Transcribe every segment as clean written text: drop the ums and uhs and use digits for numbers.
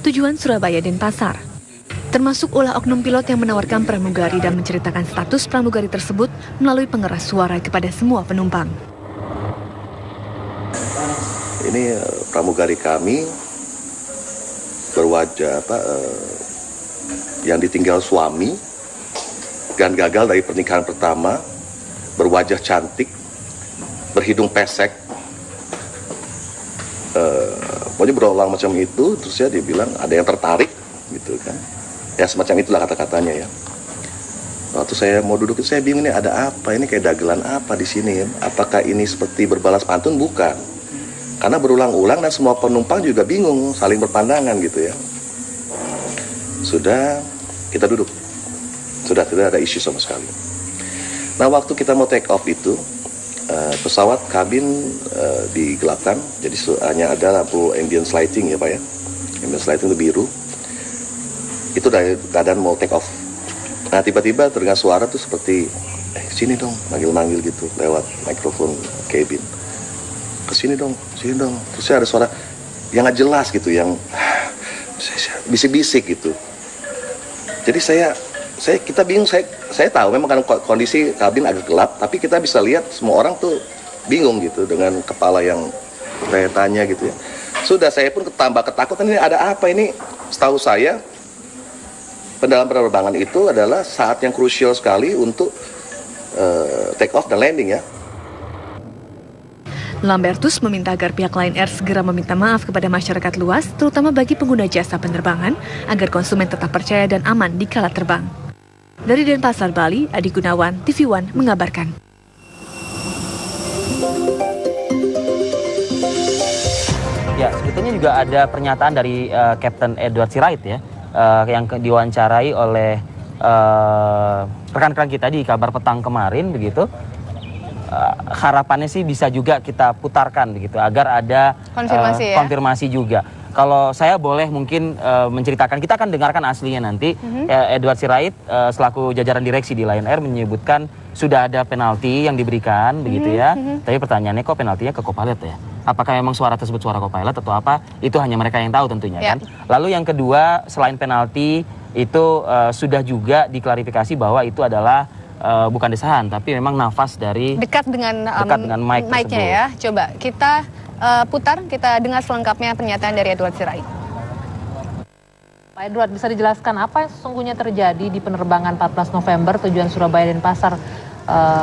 tujuan Surabaya Denpasar. Termasuk ulah oknum pilot yang menawarkan pramugari dan menceritakan status pramugari tersebut melalui pengeras suara kepada semua penumpang. Ini pramugari kami berwajah yang ditinggal suami dan gagal dari pernikahan pertama, berwajah cantik, berhidung pesek, pokoknya berulang macam itu. Terus ya dia bilang ada yang tertarik gitu kan, ya semacam itulah kata-katanya ya. Waktu saya mau duduk saya bingung ini ada apa, ini kayak dagelan apa di sini ya? Apakah ini seperti berbalas pantun? Bukan, karena berulang-ulang dan semua penumpang juga bingung, saling berpandangan gitu ya. Sudah kita duduk, sudah tidak ada isu sama sekali. Nah waktu kita mau take off itu pesawat kabin digelapkan, jadi hanya ada lampu ambient lighting ya Pak ya, ambient lighting itu biru. Itu dari keadaan mau take off. Nah tiba-tiba terdengar suara tuh seperti sini dong, manggil-manggil gitu lewat mikrofon cabin. Kesini dong. Terus ada suara yang nggak jelas gitu, yang bisik-bisik gitu. Jadi kita bingung, saya tahu memang kan kondisi kabin agak gelap, tapi kita bisa lihat semua orang tuh bingung gitu dengan kepala yang tanya gitu ya. Sudah saya pun tambah ketakutan, ini ada apa ini? Setahu saya dalam penerbangan itu adalah saat yang krusial sekali untuk take off dan landing ya. Lambertus meminta agar pihak Lion Air segera meminta maaf kepada masyarakat luas, terutama bagi pengguna jasa penerbangan, agar konsumen tetap percaya dan aman di kala terbang. Dari Denpasar, Bali, Adi Gunawan, TV One mengabarkan. Ya, sebetulnya juga ada pernyataan dari Kapten Edward Sirait ya, yang diwawancarai oleh rekan-rekan kita di Kabar Petang kemarin begitu. Harapannya sih bisa juga kita putarkan begitu agar ada konfirmasi juga. Kalau saya boleh mungkin menceritakan, kita akan dengarkan aslinya nanti. Edward Sirait selaku jajaran direksi di Lion Air menyebutkan sudah ada penalti yang diberikan begitu ya. Tapi pertanyaannya kok penaltinya ke co-pilot ya? Apakah memang suara tersebut suara co-pilot atau apa? Itu hanya mereka yang tahu tentunya kan. Lalu yang kedua, selain penalti itu sudah juga diklarifikasi bahwa itu adalah bukan desahan, tapi memang nafas dari dekat dengan mic-nya ya. Coba kita putar, kita dengar selengkapnya pernyataan dari Edward Sirait. Pak Edward, bisa dijelaskan apa yang sesungguhnya terjadi di penerbangan 14 November tujuan Surabaya Denpasar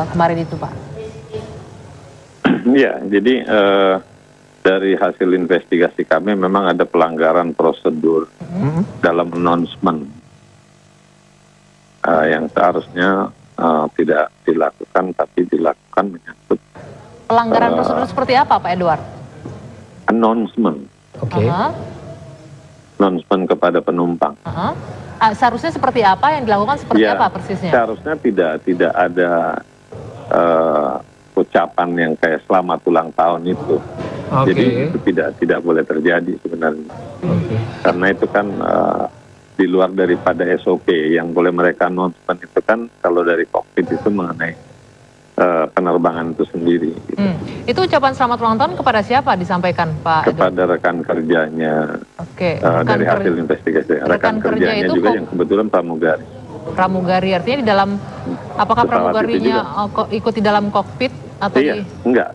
kemarin itu, Pak? Ya, jadi dari hasil investigasi kami memang ada pelanggaran prosedur dalam announcement yang seharusnya tidak dilakukan, tapi dilakukan menyangkut pelanggaran prosedur seperti apa, Pak Edward? Announcement. Announcement kepada penumpang. Seharusnya seperti apa yang dilakukan, seperti apa persisnya? Seharusnya tidak ada ucapan yang kayak selamat ulang tahun itu. Jadi itu tidak boleh terjadi sebenarnya. Karena itu kan di luar daripada SOP yang boleh mereka announcement itu kan kalau dari kokpit itu mengenai penerbangan itu sendiri. Gitu. Itu ucapan selamat ulang tahun kepada siapa disampaikan, Pak? Kepada rekan kerjanya. Dari hasil investigasi rekan kerjanya juga yang kebetulan pramugari. Pramugari artinya di dalam, apakah pramugarinya ikut di dalam kokpit atau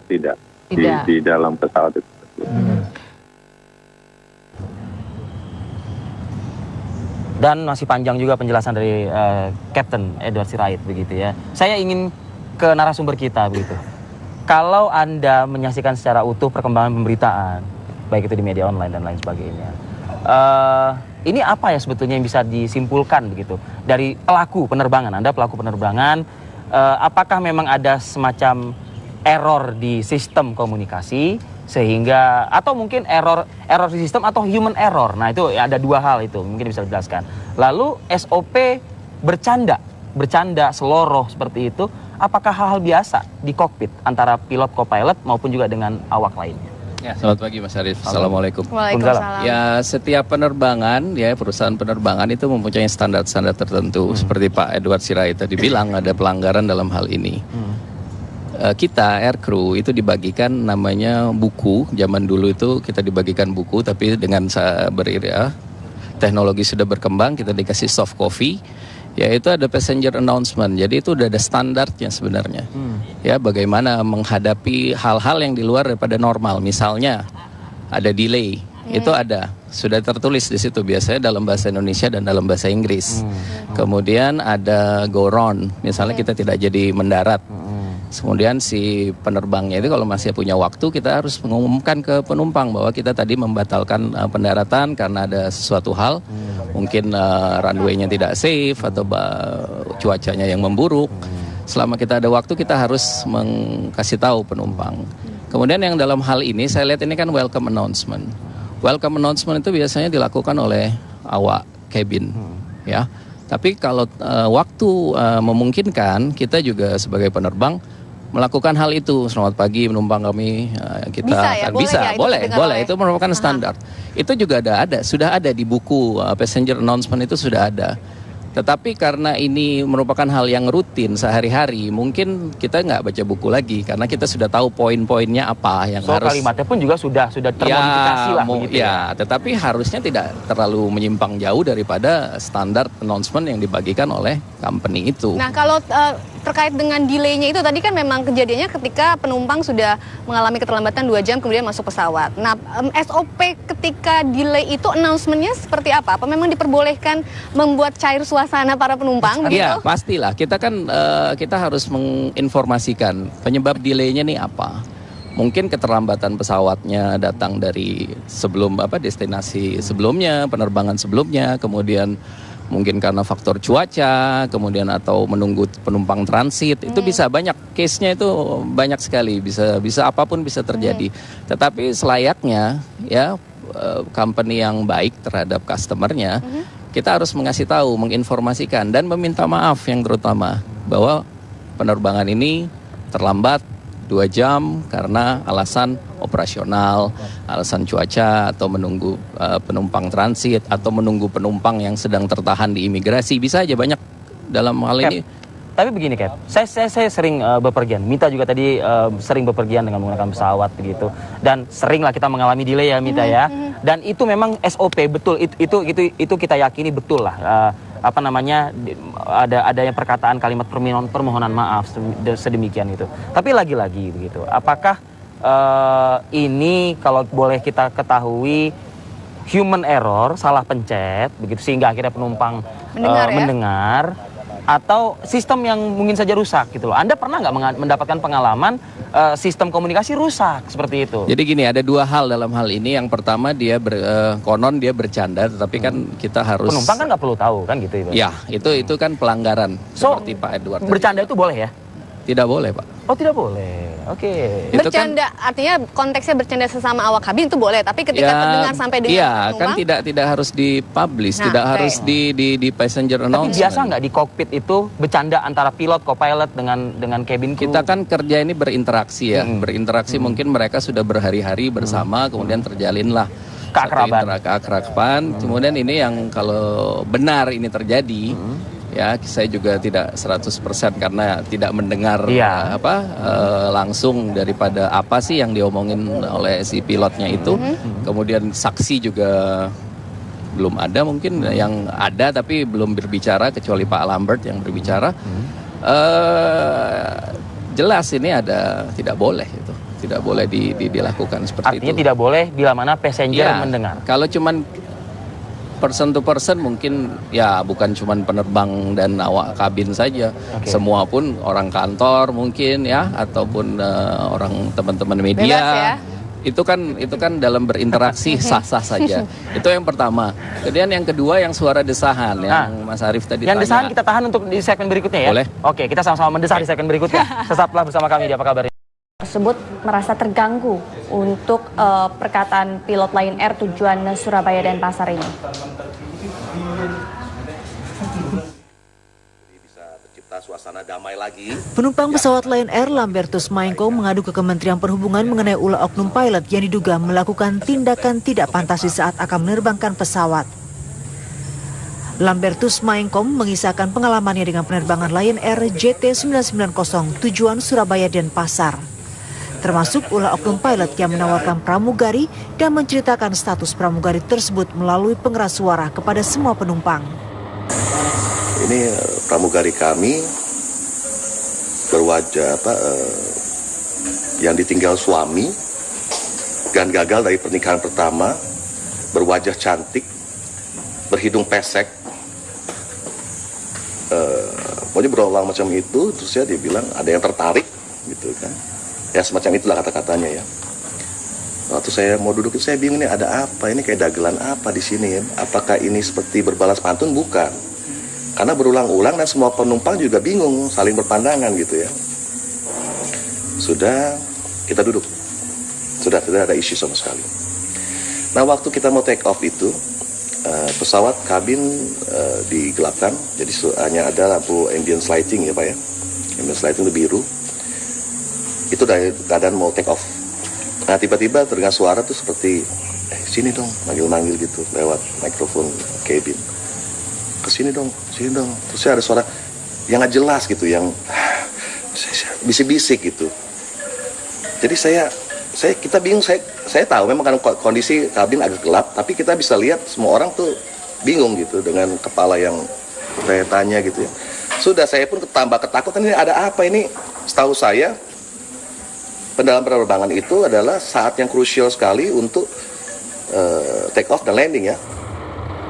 tidak. Di dalam pesawat itu. Dan masih panjang juga penjelasan dari Kapten Edward Sirait begitu ya. Saya ingin ke narasumber kita begitu. Kalau Anda menyaksikan secara utuh perkembangan pemberitaan, baik itu di media online dan lain sebagainya, ini apa ya sebetulnya yang bisa disimpulkan begitu dari pelaku penerbangan? Anda pelaku penerbangan, apakah memang ada semacam error di sistem komunikasi sehingga, atau mungkin error di sistem atau human error? Nah itu ada dua hal itu mungkin bisa dijelaskan. Lalu SOP bercanda seloroh seperti itu, apakah hal-hal biasa di kokpit antara pilot co-pilot maupun juga dengan awak lainnya? Ya, selamat pagi Mas Arief. Assalamualaikum. Waalaikumsalam. Ya, setiap penerbangan ya perusahaan penerbangan itu mempunyai standar-standar tertentu. Seperti Pak Edward Sirait tadi bilang ada pelanggaran dalam hal ini. kita air crew itu dibagikan namanya buku. Zaman dulu itu kita dibagikan buku, tapi dengan teknologi sudah berkembang, kita dikasih soft copy, yaitu ada passenger announcement. Jadi itu udah ada standarnya sebenarnya. Ya, bagaimana menghadapi hal-hal yang di luar daripada normal. Misalnya ada delay, itu sudah tertulis di situ, biasanya dalam bahasa Indonesia dan dalam bahasa Inggris. Kemudian ada go round, misalnya kita tidak jadi mendarat. Kemudian si penerbangnya itu kalau masih punya waktu, kita harus mengumumkan ke penumpang bahwa kita tadi membatalkan pendaratan karena ada sesuatu hal, mungkin runway-nya tidak safe atau cuacanya yang memburuk. Selama kita ada waktu, kita harus kasih tahu penumpang. Kemudian yang dalam hal ini saya lihat ini kan welcome announcement. Welcome announcement itu biasanya dilakukan oleh awak cabin, ya. Tapi kalau waktu memungkinkan, kita juga sebagai penerbang melakukan hal itu. Selamat pagi penumpang kami, kita bisa, ya? akan bisa, Ya? boleh. Itu merupakan standar. Itu juga sudah ada di buku passenger announcement itu sudah ada. Tetapi karena ini merupakan hal yang rutin sehari-hari, mungkin kita nggak baca buku lagi karena kita sudah tahu poin-poinnya apa yang harus. Kalimatnya pun juga sudah termodifikasi lah begitu ya. Tetapi harusnya tidak terlalu menyimpang jauh daripada standar announcement yang dibagikan oleh company itu. Nah, kalau terkait dengan delay-nya itu tadi kan memang kejadiannya ketika penumpang sudah mengalami keterlambatan 2 jam kemudian masuk pesawat. Nah, SOP ketika delay itu announcement-nya seperti apa? Apa memang diperbolehkan membuat cair suasana para penumpang begitu? Iya, pastilah. Kita kan kita harus menginformasikan penyebab delay-nya nih apa. Mungkin keterlambatan pesawatnya datang dari destinasi sebelumnya, penerbangan sebelumnya, kemudian mungkin karena faktor cuaca, kemudian atau menunggu penumpang transit, itu bisa banyak case-nya, itu banyak sekali, bisa apapun bisa terjadi. Tetapi selayaknya ya company yang baik terhadap customer-nya, kita harus mengasih tahu, menginformasikan dan meminta maaf yang terutama bahwa penerbangan ini terlambat 2 jam karena alasan operasional, alasan cuaca, atau menunggu penumpang transit, atau menunggu penumpang yang sedang tertahan di imigrasi. Bisa aja banyak dalam hal ini. Tapi begini Cap, saya sering bepergian, Mita juga tadi sering bepergian dengan menggunakan pesawat begitu, dan seringlah kita mengalami delay ya Mita ya, dan itu memang SOP betul, itu kita yakini betul lah. Ada yang perkataan kalimat permohonan maaf sedemikian itu. Tapi lagi-lagi begitu, apakah ini kalau boleh kita ketahui human error, salah pencet begitu sehingga akhirnya penumpang mendengar, atau sistem yang mungkin saja rusak gitu loh. Anda pernah nggak mendapatkan pengalaman sistem komunikasi rusak seperti itu? Jadi gini, ada 2 hal dalam hal ini. Yang pertama konon dia bercanda, tetapi kan kita harus, penumpang kan nggak perlu tahu kan gitu ya? Ya, itu kan pelanggaran seperti Pak Edward. Bercanda itu boleh ya? Tidak boleh, Pak. Oh, tidak boleh. Oke. Bercanda artinya konteksnya bercanda sesama awak kabin itu boleh, tapi ketika terdengar sampai dengan penumpang, kan tidak harus dipublish, tidak harus di passenger announcement. Tapi biasa nggak di kokpit itu bercanda antara pilot, co-pilot dengan cabin crew? Kita kan kerja ini berinteraksi ya, berinteraksi. Mungkin mereka sudah berhari-hari bersama, kemudian terjalinlah keakraban. Kemudian ini yang kalau benar ini terjadi, ya saya juga tidak 100% karena tidak mendengar langsung daripada apa sih yang diomongin oleh si pilotnya itu. Kemudian saksi juga belum ada, mungkin yang ada tapi belum berbicara kecuali Pak Lambert yang berbicara. Jelas ini tidak boleh itu. Tidak boleh dilakukan seperti itu. Artinya tidak boleh bila mana passenger mendengar. Kalau cuman person to person mungkin ya bukan cuman penerbang dan awak kabin saja, semua pun orang kantor mungkin ya, ataupun orang teman-teman media. Bebas, ya? Itu kan dalam berinteraksi sah-sah saja. Itu yang pertama. Kemudian yang kedua yang suara desahan yang Mas Arief tadi yang tanya. desahan kita tahan untuk di segmen berikutnya ya. Boleh. Oke, kita sama-sama mendesah di segmen berikutnya. Tetaplah bersama kami di Apa Kabar tersebut merasa terganggu untuk perkataan pilot Lion Air tujuan Surabaya dan Pasar ini. Bisa tercipta suasana damai lagi. Penumpang pesawat Lion Air Lambertus Maengko mengadu ke Kementerian Perhubungan mengenai ulah oknum pilot yang diduga melakukan tindakan tidak pantas di saat akan menerbangkan pesawat. Lambertus Maengkom mengisahkan pengalamannya dengan penerbangan Lion Air JT990 tujuan Surabaya dan Pasar. Termasuk ulah oknum pilot yang menawarkan pramugari dan menceritakan status pramugari tersebut melalui pengeras suara kepada semua penumpang. Ini pramugari kami berwajah yang ditinggal suami dan gagal dari pernikahan pertama, berwajah cantik, berhidung pesek, pokoknya berulang macam itu. Terus ya dia bilang ada yang tertarik gitu kan. Ya semacam itulah kata-katanya ya. Waktu saya mau duduk itu saya bingung nih ada apa, ini kayak dagelan apa di sini ya. Apakah ini seperti berbalas pantun? Bukan. Karena berulang-ulang dan semua penumpang juga bingung, saling berpandangan gitu ya. Sudah kita duduk. Sudah tidak ada isu sama sekali. Nah waktu kita mau take off itu pesawat kabin digelapkan, jadi hanya ada lampu ambient lighting ya Pak ya. Ambient lighting itu biru. Itu dari keadaan mau take off. Nah tiba-tiba terdengar suara tuh seperti sini dong, manggil-manggil gitu lewat mikrofon cabin. Kesini dong. Terus ada suara yang nggak jelas gitu, yang bisik-bisik gitu. Jadi kita bingung, saya tahu memang kan kondisi kabin agak gelap, tapi kita bisa lihat semua orang tuh bingung gitu dengan kepala yang saya tanya gitu ya. Sudah saya pun tambah ketakutan, ini ada apa ini? Setahu saya dalam penerbangan itu adalah saat yang krusial sekali untuk take off dan landing ya.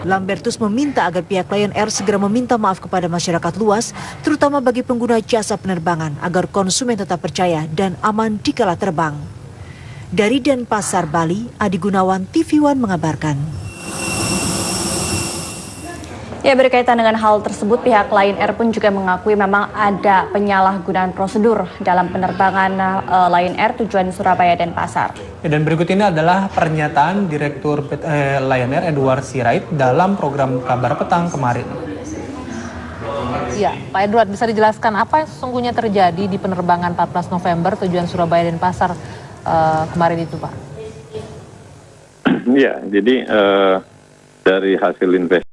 Lambertus meminta agar pihak Lion Air segera meminta maaf kepada masyarakat luas, terutama bagi pengguna jasa penerbangan, agar konsumen tetap percaya dan aman dikala terbang. Dari Denpasar, Bali, Adi Gunawan, TV One mengabarkan. Ya, berkaitan dengan hal tersebut, pihak Lion Air pun juga mengakui memang ada penyalahgunaan prosedur dalam penerbangan Lion Air tujuan Surabaya dan Pasar. Dan berikut ini adalah pernyataan Direktur Lion Air Edward Sirait dalam program Kabar Petang kemarin. Ya, Pak Edward, bisa dijelaskan apa yang sesungguhnya terjadi di penerbangan 14 November tujuan Surabaya dan Pasar kemarin itu, Pak? Ya, jadi dari hasil investigasi